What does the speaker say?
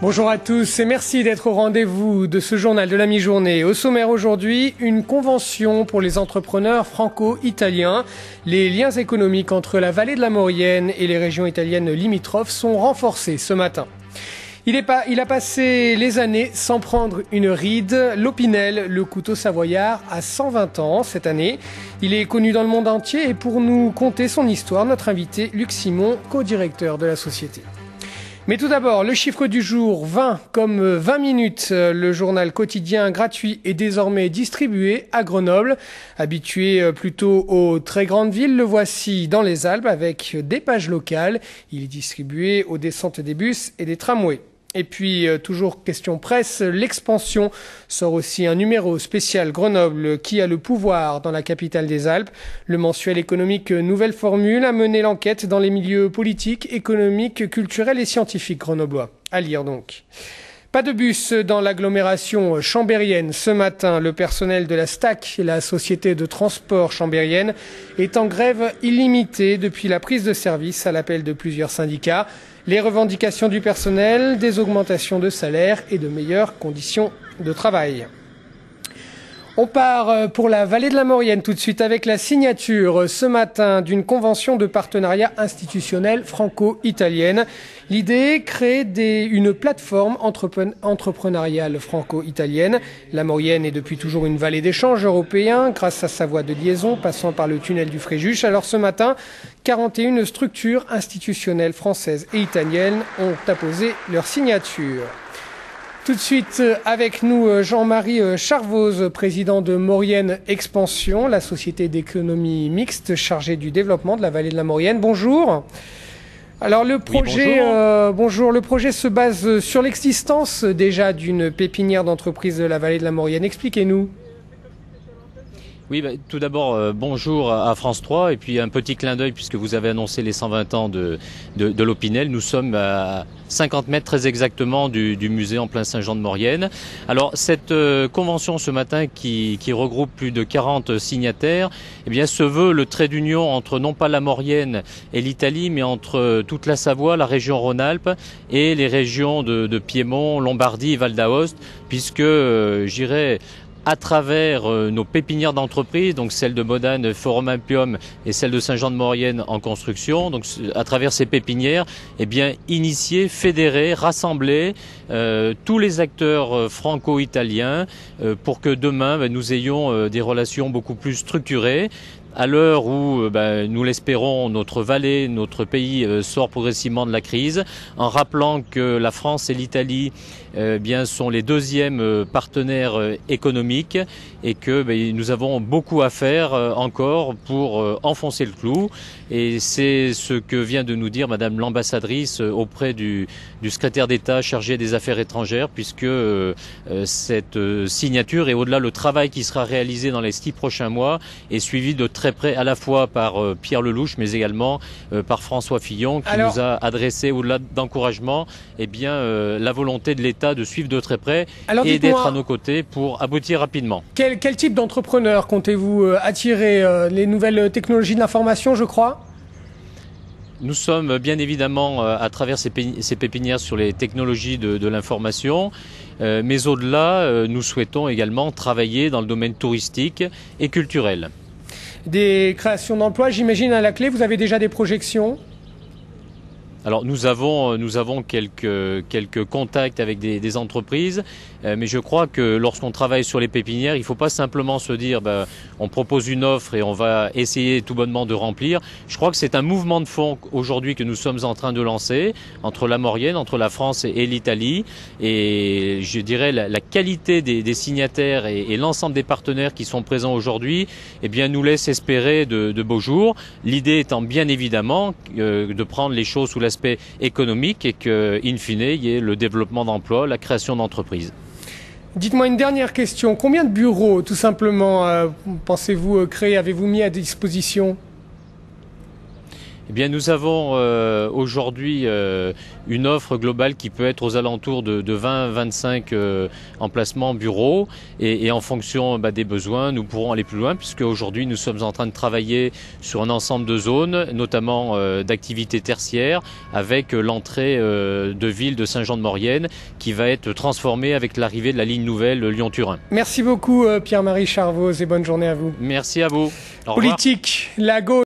Bonjour à tous et merci d'être au rendez-vous de ce journal de la mi-journée. Au sommaire aujourd'hui, une convention pour les entrepreneurs franco-italiens. Les liens économiques entre la vallée de la Maurienne et les régions italiennes limitrophes sont renforcés ce matin. Il a passé les années sans prendre une ride. L'Opinel, le couteau savoyard, a 120 ans cette année. Il est connu dans le monde entier et pour nous conter son histoire, notre invité Luc Simon, co-directeur de la société. Mais tout d'abord, le chiffre du jour, 20 comme 20 minutes. Le journal quotidien gratuit est désormais distribué à Grenoble. Habitué plutôt aux très grandes villes, le voici dans les Alpes avec des pages locales. Il est distribué aux descentes des bus et des tramways. Et puis, toujours question presse, l'Expansion sort aussi un numéro spécial Grenoble qui a le pouvoir dans la capitale des Alpes. Le mensuel économique Nouvelle Formule a mené l'enquête dans les milieux politiques, économiques, culturels et scientifiques grenoblois. À lire donc. Pas de bus dans l'agglomération chambérienne. Ce matin, le personnel de la STAC, la société de transport chambérienne, est en grève illimitée depuis la prise de service à l'appel de plusieurs syndicats. Les revendications du personnel, des augmentations de salaire et de meilleures conditions de travail. On part pour la vallée de la Maurienne tout de suite avec la signature ce matin d'une convention de partenariat institutionnel franco-italienne. L'idée, créer une plateforme entrepreneuriale franco-italienne. La Maurienne est depuis toujours une vallée d'échange européen grâce à sa voie de liaison passant par le tunnel du Fréjus. Alors ce matin, 41 structures institutionnelles françaises et italiennes ont apposé leur signature. Tout de suite avec nous Jean-Marie Charvoz, président de Maurienne Expansion, la société d'économie mixte chargée du développement de la vallée de la Maurienne. Bonjour. Alors le projet, bonjour. Le projet se base sur l'existence déjà d'une pépinière d'entreprise de la vallée de la Maurienne. Expliquez-nous. Oui, tout d'abord, bonjour à France 3 et puis un petit clin d'œil puisque vous avez annoncé les 120 ans de l'Opinel. Nous sommes à 50 mètres très exactement du musée en plein Saint-Jean-de-Maurienne. Alors cette convention ce matin qui regroupe plus de 40 signataires, eh bien se veut le trait d'union entre non pas la Maurienne et l'Italie, mais entre toute la Savoie, la région Rhône-Alpes et les régions de Piémont, Lombardie et Val d'Aoste, puisque j'irai à travers nos pépinières d'entreprise, donc celle de Modane, Forum Impium et celle de Saint-Jean-de-Maurienne en construction. Donc à travers ces pépinières, eh bien initier, fédérer, rassembler tous les acteurs franco-italiens pour que demain nous ayons des relations beaucoup plus structurées. À l'heure où, nous l'espérons, notre vallée, notre pays sort progressivement de la crise, en rappelant que la France et l'Italie sont les deuxièmes partenaires économiques et que nous avons beaucoup à faire encore pour enfoncer le clou. Et c'est ce que vient de nous dire Madame l'ambassadrice auprès du secrétaire d'État chargé des Affaires étrangères, puisque cette signature et au-delà le travail qui sera réalisé dans les 6 prochains mois est suivi de très près à la fois par Pierre Lelouch mais également par François Fillon qui nous a adressé au-delà d'encouragement la volonté de l'État de suivre de très près et d'être à nos côtés pour aboutir rapidement. Quel type d'entrepreneurs comptez-vous attirer? Les nouvelles technologies de l'information, je crois? Nous sommes bien évidemment à travers ces pépinières sur les technologies de l'information, mais au-delà, nous souhaitons également travailler dans le domaine touristique et culturel. Des créations d'emplois, j'imagine, à la clé. Vous avez déjà des projections? Alors nous avons quelques contacts avec des entreprises, mais je crois que lorsqu'on travaille sur les pépinières, il ne faut pas simplement se dire on propose une offre et on va essayer tout bonnement de remplir. Je crois que c'est un mouvement de fond aujourd'hui que nous sommes en train de lancer entre la Maurienne, entre la France et l'Italie, et je dirais la qualité des signataires et l'ensemble des partenaires qui sont présents aujourd'hui nous laisse espérer de beaux jours. L'idée étant bien évidemment de prendre les choses sous l'aspect économique et que, in fine, il y ait le développement d'emplois, la création d'entreprises. Dites-moi une dernière question. Combien de bureaux, tout simplement, pensez-vous créer, avez-vous mis à disposition? Eh bien, nous avons aujourd'hui une offre globale qui peut être aux alentours de 20-25 emplacements bureaux et en fonction des besoins, nous pourrons aller plus loin puisque aujourd'hui nous sommes en train de travailler sur un ensemble de zones, notamment d'activités tertiaires avec l'entrée de ville de Saint-Jean-de-Maurienne qui va être transformée avec l'arrivée de la ligne nouvelle Lyon-Turin. Merci beaucoup Pierre-Marie Charvoz et bonne journée à vous. Merci à vous. Au revoir. Politique, la gauche.